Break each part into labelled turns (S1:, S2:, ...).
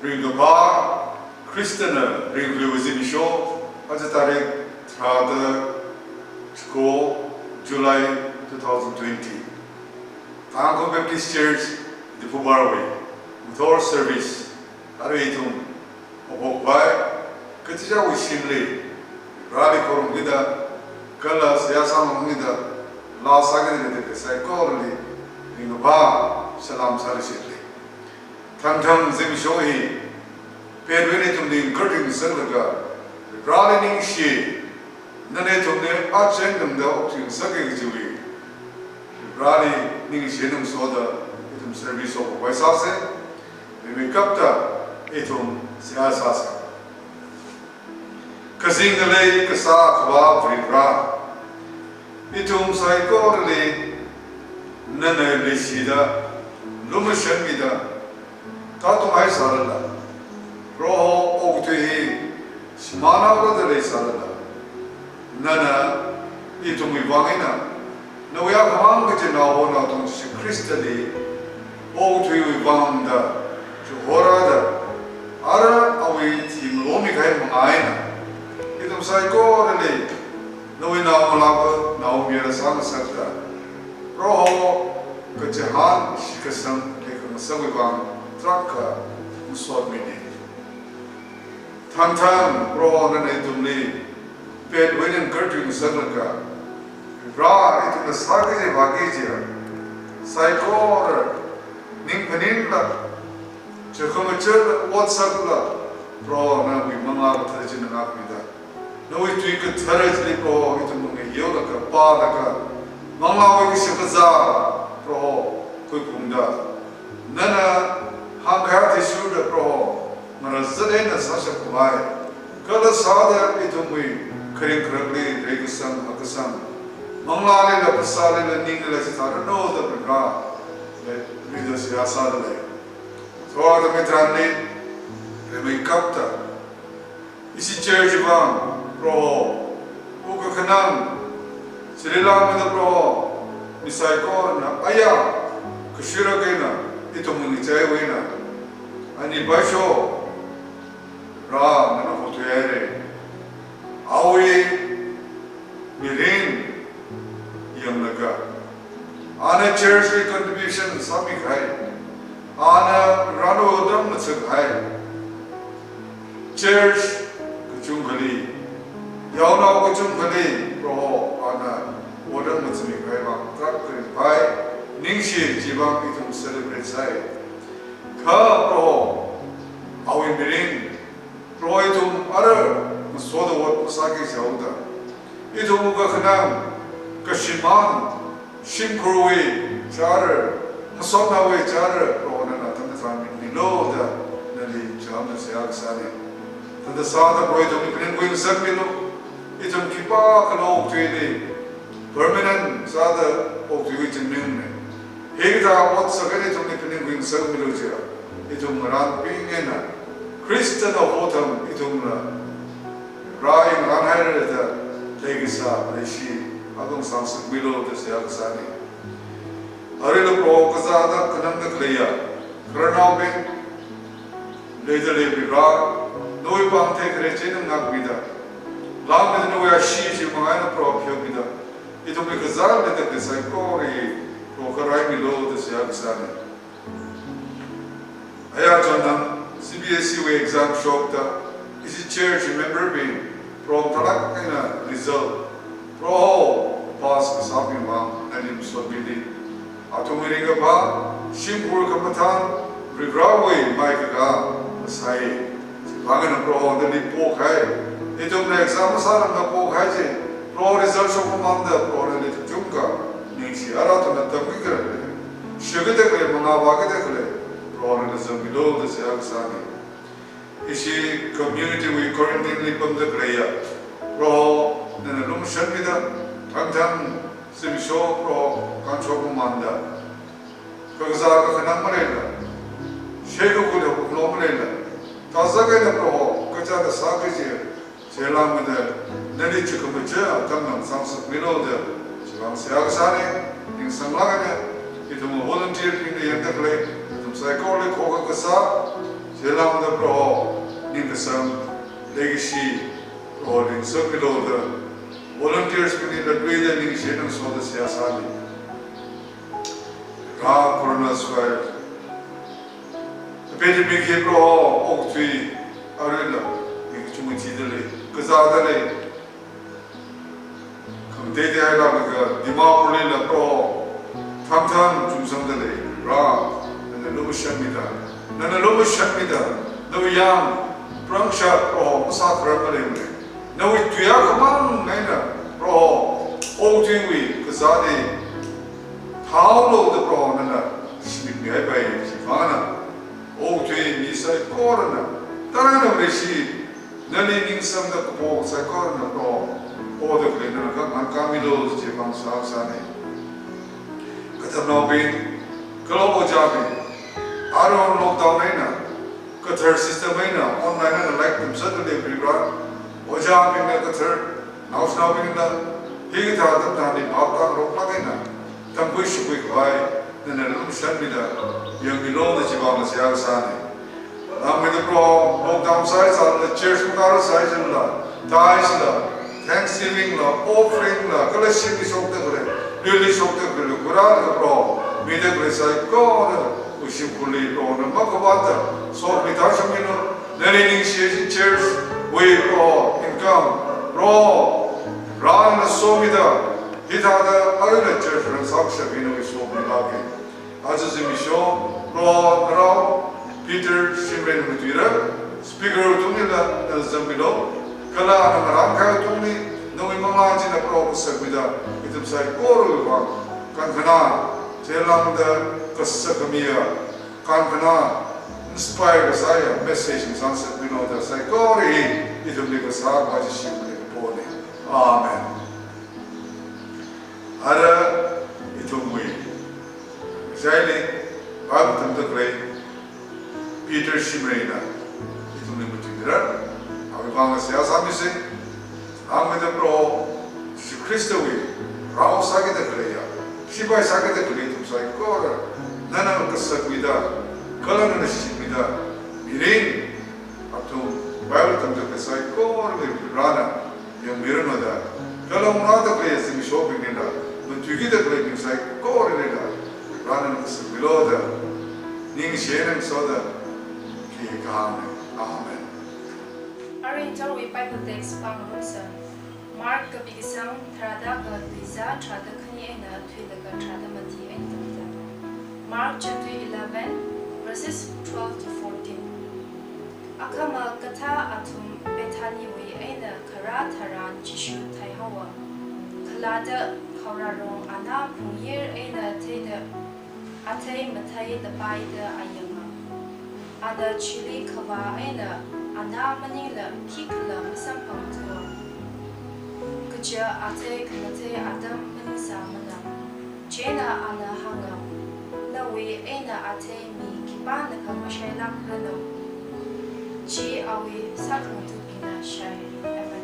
S1: Ringaba Christian Ringlu show as a Tarek Trada School July 2020. Tango Baptist Church, the Pubarway, with our service, Araitum, Obokbai, Katijawi Shimray, Rally Korumida, Kala Siasam Mida, La Sagan de Psychology, Ringaba, Salam Sarishitli. Tangtam Zimishohi, Pedwinitum the Incurting Servaga, Rallying She, Nanetum the Archangum the Opting Sakajui, Rally Ningishinum Soda, Itum Service of Waisase, Vimikapta, Itum Siasasa. Kazingalay Kasa Kaba Vribra, Itum Psychology, Nana Lishida, Lumashamida. Tatum ay sarala, roho ogtuhi, simana brother ay sarala. Nana itum ibangina, na uya kamang kajinaho na itong si Kristali, ogtuhi ibangda, juhorada, ara awi timlomi kay mga ayna. Itum sa iko rali, na uya na malaba, na umira sa masakta. Roho kajahan, sikasang kaya masawibang, Traka Usod Mini Tantam Ron and Etumli Ped William Curtin Sanaka Ra it in the Sagaj Bagija Psychor Ning Peninla Chacomachel Watsakla Ron and Mama Tajin and Akmida. No, it we could thoroughly go into Yolaka, Padaka, Mama Wishakaza, Pro Kupunda Nana. Hanghat issue the pro, Marazadena Sasha Kumai, Kala Sada Itumui, Kring Kragli, Regusan, Hakasan, Manglali, the Pasali, the Ningla, I know the Bra, leaders Yasadale. So the Metrani, they may capta. Isi church van, pro, Ukakanam, Sri Lanka pro, Misaikor, Aya, Kushiragena. Ito muni cewek na, ani basho, ra mana foto yare, awi mirin yang naga, ana church contribution sami khai, ana rano odam macam khai, church kucing kali, yauna kucing kali, roh ana odam macam khai bang, tak khai. Ningshi Jibang itum celebrate say. Ka pro awi miring pro itum ara masoda wat masaki sauda. Itum uga kanam kashiman shimkurwe char masonawe char pro na tanda nilo da nali jamna sayag sari. Tanda sada pro itum ipinin kuin sakmino itum kipa kalo tuili permanent sada oktuwi jimning. Hegda what sagani tum ipinin kuin sagmiluja itum ran pingena Christian of autumn itum rai ran hayreda legisa reshi agum samsung milo desya ksani arilo pro kazada kanam nakleya karnao ben lejale bira noi pamte krechen nagmida lam ne noya shi shi mangana pro pyogida itum kazal ne de saikori Okarai below the Siaksani. Ayatana, CBSE exam shokta, is it church, remember being from Tarakana result, pro pass Kasapi Mam, and him so bidi. Atomirigaba, Shimpur Kamatan, Rigrawe, Maikaga, Masai, Sipangana pro, the Lipokai, it took the exam Saran Napokai, pro result of Commander, pro the Junka. Arata na tamikare, shugite manavagate kare, pronism below the Siaksani. Ishi community we currently pump the prayer. Pro, then a room shanmida, Tangtam, Simisho, pro, Kanchokumanda. Kazaka Kanamarela, Shego Kuda, Lomarela, Tazaka pro, Kaja the Sakaji, Selam with the Nelichikumaja, Tamam, Samsung below the Siaksani, in Samlagana, it will volunteer in the Yantakle, from Psychology, Kokasa, 제라운드 프로 닝크섬 legacy or in circle of the volunteers within the greater initiatives of the Siyasali. Ra Corona Square. The pandemic hit pro Oak Tree Arena, Chumachidale, Kazadale. Come day I love the Dimapulilla pro Tamtam Jumsandale, Ra, and the Lumushamida. Nana Lumushamida, the young. Prangshot pro masakra malay na we tuya kamang ngaina pro ogtingwi kazadi thaulo the pro nana simigay bay sifana ogtwi nisay korana tarana reshi nalining sam da po sa korana pro o the klina ka kamilo jibang sa sane katamnobin kalo jabi aro lockdown naina Qatar system aina online and like them suddenly program oja pinga Qatar house now pinga higi tha tam tani bhata rok lagaina tam koi shukui khai nanalum shamida yang bilo na jibana siya sane am with the pro lockdown size on the church mukara size la tais la thanksgiving la offering la collection is of the really of the quran the pro with the sai ko Ushipuli or Makabata, so Mitashamino, Nerining chairs, we raw income, raw, Somida, Hitada, other church and Sakshavino is so Milaki. Azazimisho, raw, Peter, Shimray, Mutira, Speaker of Tumila, Zambino, Kala, and Ranka Tumi, no imagine a proper Sabida, it is like Koru, Kankana, Telam the Kasakamia, Kankana, inspired saya message in sunset below the Saikori, it will make us hard by the ship like a body. Amen. Ada itu mui. Exactly, Bible tam the great Peter Shimray na itu mui mutinira. Abi bangga saya sami sih. Ami the pro si Kristo wi. Rao sakit the great ya. Sibai sakit the great tu Saikora. Nana kasagwida. Kalau nana shimida. Mirin. Atau Bible tam the Saikora wi rana yang mirin ada. Kalau murada great sih shopping nila. Mentugi the great Saikora nila. Rana kasagwida. Ning shenang soda. Kikame. Amen.
S2: Arintal we Bible text pang Rusa. Mark kabigisang trada ka Liza trada kani ena twila ka trada mati ena. Mark chapter 11 verses 12 to 14. Akama kata atum Bethany we ena kara taran Jishu taihawa. Kalada kaurarong ana pungyer ena teda atay matay dabayda ayama. Ada chili kawa ena ana manila kikla masampang tuwa. Kaja ate kanate adam manisa mana. Jena ana hangam. Nawe ena ate mi kipana ka mashaylak ranam. Ji awe sakang tupina shay. Amen.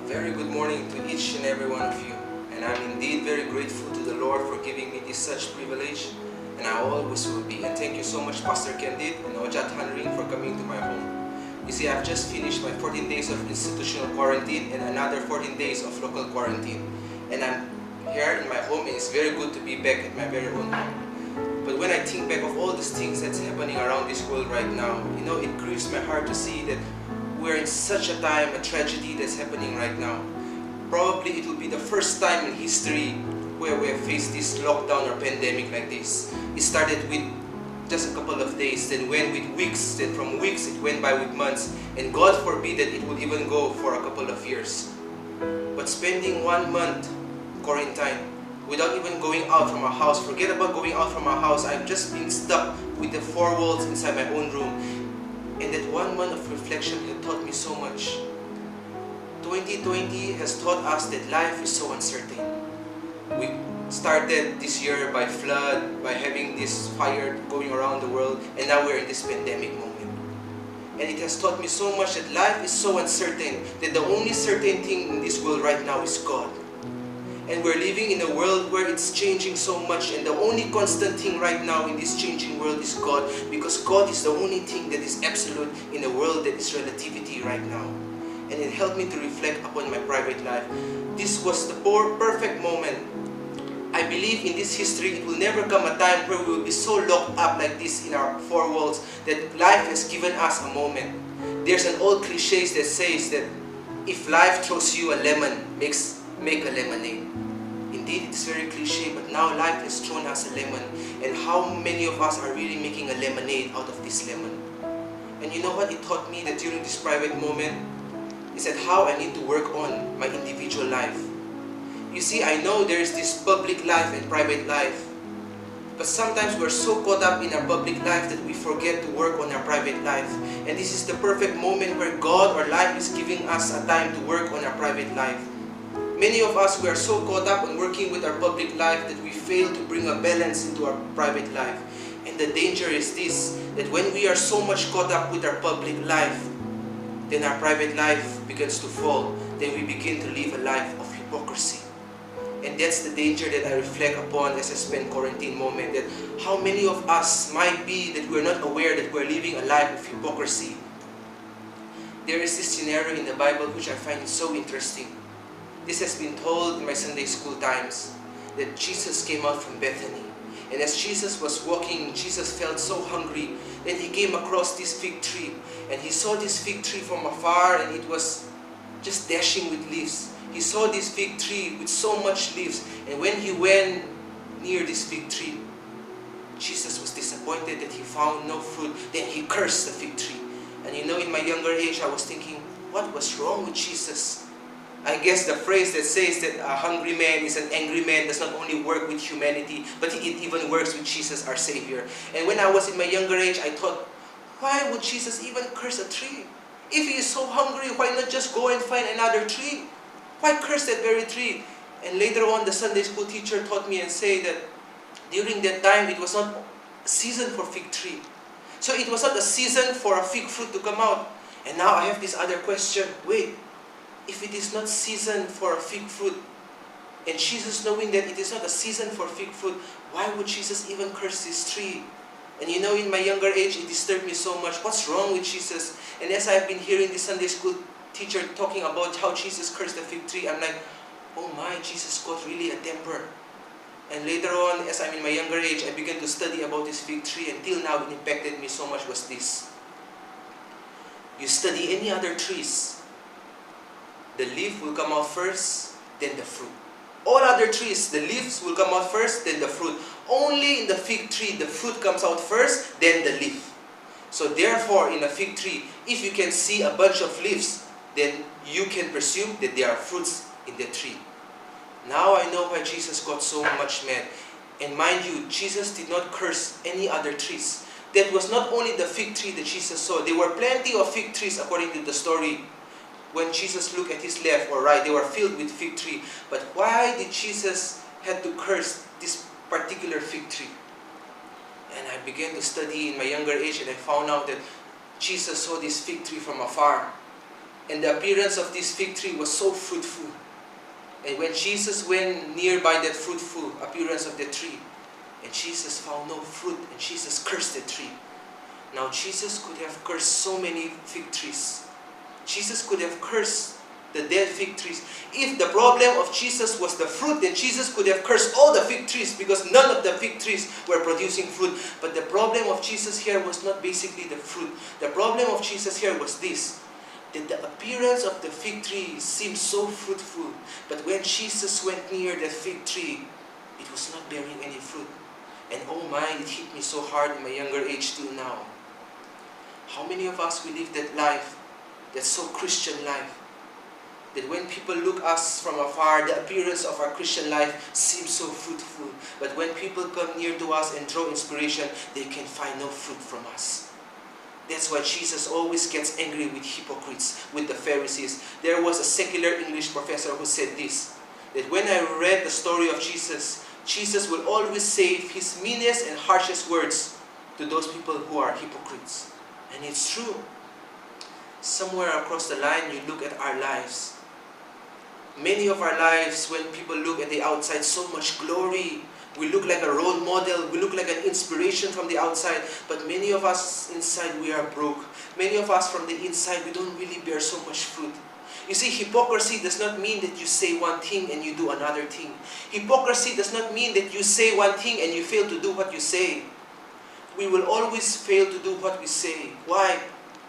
S3: Very good morning to each and every one of you. And I'm indeed very grateful to the Lord for giving me this such privilege. And I always will be. And thank you so much, Pastor Candid and Ojat Hanring, for coming to my home. You see, I've just finished my 14 days of institutional quarantine and another 14 days of local quarantine. And I'm here in my home, and it's very good to be back at my very own home. But when I think back of all these things that's happening around this world right now, you know, it grieves my heart to see that we're in such a time, a tragedy that's happening right now. Probably it will be the first time in history where we have faced this lockdown or pandemic like this. It started with just a couple of days, then went with weeks, then from weeks it went by with months, and God forbid that it would even go for a couple of years. But spending 1 month quarantine without even going out from our house, forget about going out from our house, I've just been stuck with the four walls inside my own room. And that 1 month of reflection had taught me so much. 2020 has taught us that life is so uncertain. We started this year by flood, by having this fire going around the world, and now we're in this pandemic moment. And it has taught me so much that life is so uncertain, that the only certain thing in this world right now is God. And we're living in a world where it's changing so much, and the only constant thing right now in this changing world is God, because God is the only thing that is absolute in a world that is relativity right now. And it helped me to reflect upon my private life. This was the perfect moment. I believe in this history, it will never come a time where we will be so locked up like this in our four walls that life has given us a moment. There's an old cliche that says that if life throws you a lemon, make a lemonade. Indeed, it's very cliche, but now life has thrown us a lemon. And how many of us are really making a lemonade out of this lemon? And you know what it taught me that during this private moment? Is that how I need to work on my individual life. You see, I know there is this public life and private life. But sometimes we're so caught up in our public life that we forget to work on our private life. And this is the perfect moment where God or life is giving us a time to work on our private life. Many of us, we are so caught up on working with our public life that we fail to bring a balance into our private life. And the danger is this, that when we are so much caught up with our public life, then our private life begins to fall. Then we begin to live a life of hypocrisy. And that's the danger that I reflect upon as I spend quarantine moment, that how many of us might be that we're not aware that we're living a life of hypocrisy. There is this scenario in the Bible which I find so interesting. This has been told in my Sunday school times, that Jesus came out from Bethany. And as Jesus was walking, Jesus felt so hungry. Then he came across this fig tree. And he saw this fig tree from afar, and it was just dashing with leaves. He saw this fig tree with so much leaves. And when he went near this fig tree, Jesus was disappointed that he found no fruit. Then he cursed the fig tree. And you know, in my younger age, I was thinking, what was wrong with Jesus? I guess the phrase that says that a hungry man is an angry man does not only work with humanity, but it even works with Jesus, our Savior. And when I was in my younger age, I thought, why would Jesus even curse a tree? If he is so hungry, why not just go and find another tree? Why curse that very tree? And later on, the Sunday school teacher taught me and said that during that time, it was not a season for fig tree. So it was not a season for a fig fruit to come out. And now I have this other question. Wait, if it is not season for a fig fruit, and Jesus knowing that it is not a season for fig fruit, why would Jesus even curse this tree? And you know, in my younger age, it disturbed me so much. What's wrong with Jesus? And as I've been hearing the Sunday school teacher talking about how Jesus cursed the fig tree, I'm like, oh my, Jesus got really a temper. And later on, as I'm in my younger age, I began to study about this fig tree. Until now, it impacted me so much was this. You study any other trees, the leaf will come out first, then the fruit. All other trees, the leaves will come out first, then the fruit. Only in the fig tree, the fruit comes out first, then the leaf. So therefore, in a fig tree, if you can see a bunch of leaves, then you can presume that there are fruits in the tree. Now I know why Jesus got so much mad. And mind you, Jesus did not curse any other trees. That was not only the fig tree that Jesus saw. There were plenty of fig trees according to the story. When Jesus looked at his left or right, they were filled with fig tree. But why did Jesus have to curse this particular fig tree? And I began to study in my younger age, and I found out that Jesus saw this fig tree from afar. And the appearance of this fig tree was so fruitful. And when Jesus went nearby that fruitful appearance of the tree, and Jesus found no fruit, and Jesus cursed the tree. Now Jesus could have cursed so many fig trees. Jesus could have cursed the dead fig trees. If the problem of Jesus was the fruit, then Jesus could have cursed all the fig trees, because none of the fig trees were producing fruit. But the problem of Jesus here was not basically the fruit. The problem of Jesus here was this, that the appearance of the fig tree seemed so fruitful, but when Jesus went near the fig tree, it was not bearing any fruit. And oh my, it hit me so hard in my younger age till now. How many of us we live that life, that so Christian life, that when people look us from afar, the appearance of our Christian life seems so fruitful. But when people come near to us and draw inspiration, they can find no fruit from us. That's why Jesus always gets angry with hypocrites, with the Pharisees. There was a secular English professor who said this, that when I read the story of Jesus, Jesus will always say his meanest and harshest words to those people who are hypocrites. And it's true. Somewhere across the line, you look at our lives. Many of our lives, when people look at the outside, so much glory. We look like a role model. We look like an inspiration from the outside. But many of us inside, we are broke. Many of us from the inside, we don't really bear so much fruit. You see, hypocrisy does not mean that you say one thing and you do another thing. Hypocrisy does not mean that you say one thing and you fail to do what you say. We will always fail to do what we say. Why?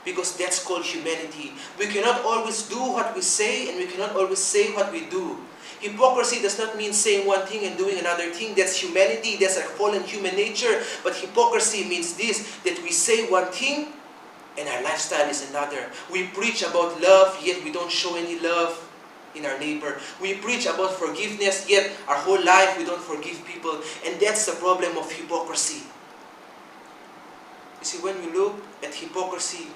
S3: Because that's called humanity. We cannot always do what we say, and we cannot always say what we do. Hypocrisy does not mean saying one thing and doing another thing. That's humanity. That's our fallen human nature. But hypocrisy means this, that we say one thing and our lifestyle is another. We preach about love, yet we don't show any love in our neighbor. We preach about forgiveness, yet our whole life we don't forgive people. And that's the problem of hypocrisy. You see, when we look at hypocrisy,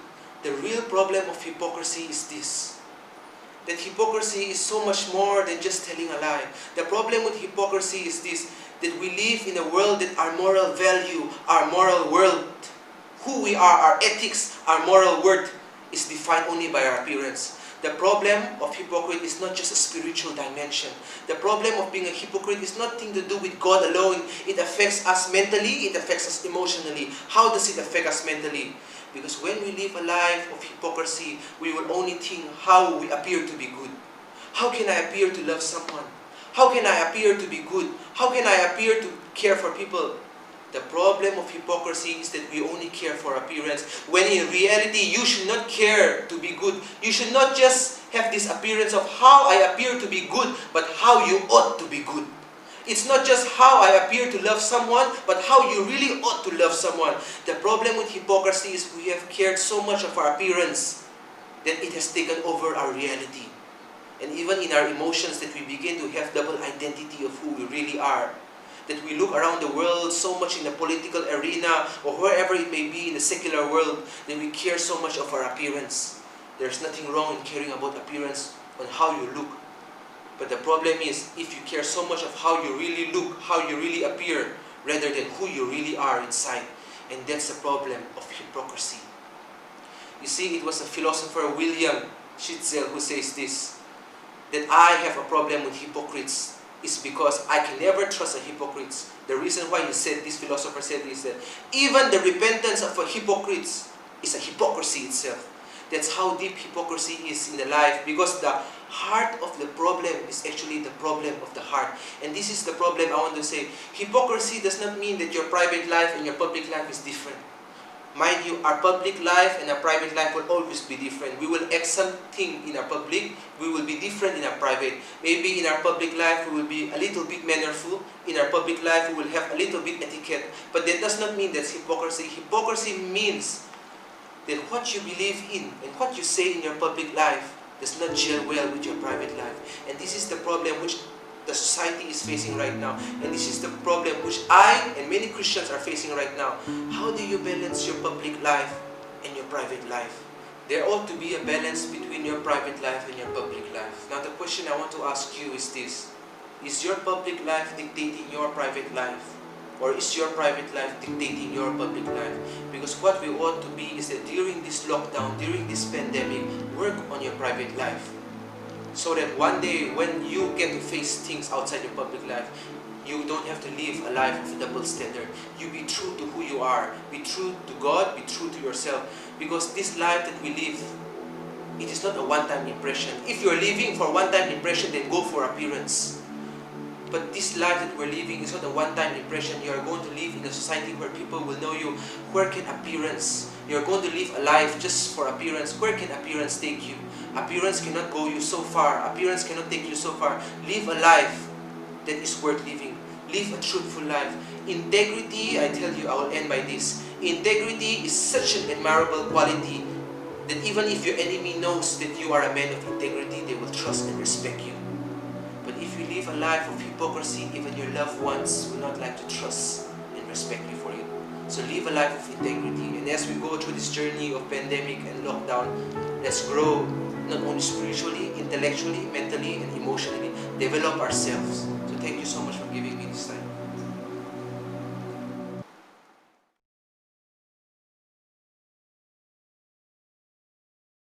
S3: the real problem of hypocrisy is this. That hypocrisy is so much more than just telling a lie. The problem with hypocrisy is this, that we live in a world that our moral value, our moral world, who we are, our ethics, our moral worth is defined only by our appearance. The problem of hypocrite is not just a spiritual dimension. The problem of being a hypocrite is nothing to do with God alone. It affects us mentally, it affects us emotionally. How does it affect us mentally? Because when we live a life of hypocrisy, we will only think how we appear to be good. How can I appear to love someone? How can I appear to be good? How can I appear to care for people? The problem of hypocrisy is that we only care for appearance, when in reality, you should not care to be good. You should not just have this appearance of how I appear to be good, but how you ought to be good. It's not just how I appear to love someone, but how you really ought to love someone. The problem with hypocrisy is we have cared so much of our appearance that it has taken over our reality. And even in our emotions, that we begin to have double identity of who we really are. That we look around the world so much in the political arena or wherever it may be in the secular world, that we care so much of our appearance. There's nothing wrong in caring about appearance on how you look. But the problem is, if you care so much of how you really look, how you really appear, rather than who you really are inside. And that's the problem of hypocrisy. You see, it was a philosopher, William Shitzel, who says this, that I have a problem with hypocrites is because I can never trust a hypocrite. The reason why he said, this philosopher said is that even the repentance of a hypocrite is a hypocrisy itself. That's how deep hypocrisy is in the life, because the heart of the problem is actually the problem of the heart. And this is the problem I want to say. Hypocrisy does not mean that your private life and your public life is different. Mind you, our public life and our private life will always be different. We will act something in our public, we will be different in our private. Maybe in our public life we will be a little bit mannerful. In our public life we will have a little bit etiquette. But that does not mean that's hypocrisy. Hypocrisy means that what you believe in and what you say in your public life does not gel well with your private life. And this is the problem which the society is facing right now. And this is the problem which I and many Christians are facing right now. How do you balance your public life and your private life? There ought to be a balance between your private life and your public life. Now the question I want to ask you is this. Is your public life dictating your private life? Or is your private life dictating your public life? Because what we ought to be is that during this lockdown, during this pandemic, work on your private life. So that one day when you get to face things outside your public life, you don't have to live a life of a double standard. You be true to who you are. Be true to God, be true to yourself. Because this life that we live, it is not a one-time impression. If you're living for one-time impression, then go for appearance. But this life that we're living is not a one-time impression. You are going to live in a society where people will know you. Where can appearance? You're going to live a life just for appearance. Where can appearance take you? Appearance cannot go you so far. Appearance cannot take you so far. Live a life that is worth living. Live a truthful life. Integrity, I tell you, I will end by this. Integrity is such an admirable quality that even if your enemy knows that you are a man of integrity, they will trust and respect you. But if you live a life of hypocrisy, even your loved ones will not like to trust and respect you for it. So live a life of integrity. And as we go through this journey of pandemic and lockdown, let's grow not only spiritually, intellectually, mentally, and emotionally. Develop ourselves. So thank you so much for giving me this time.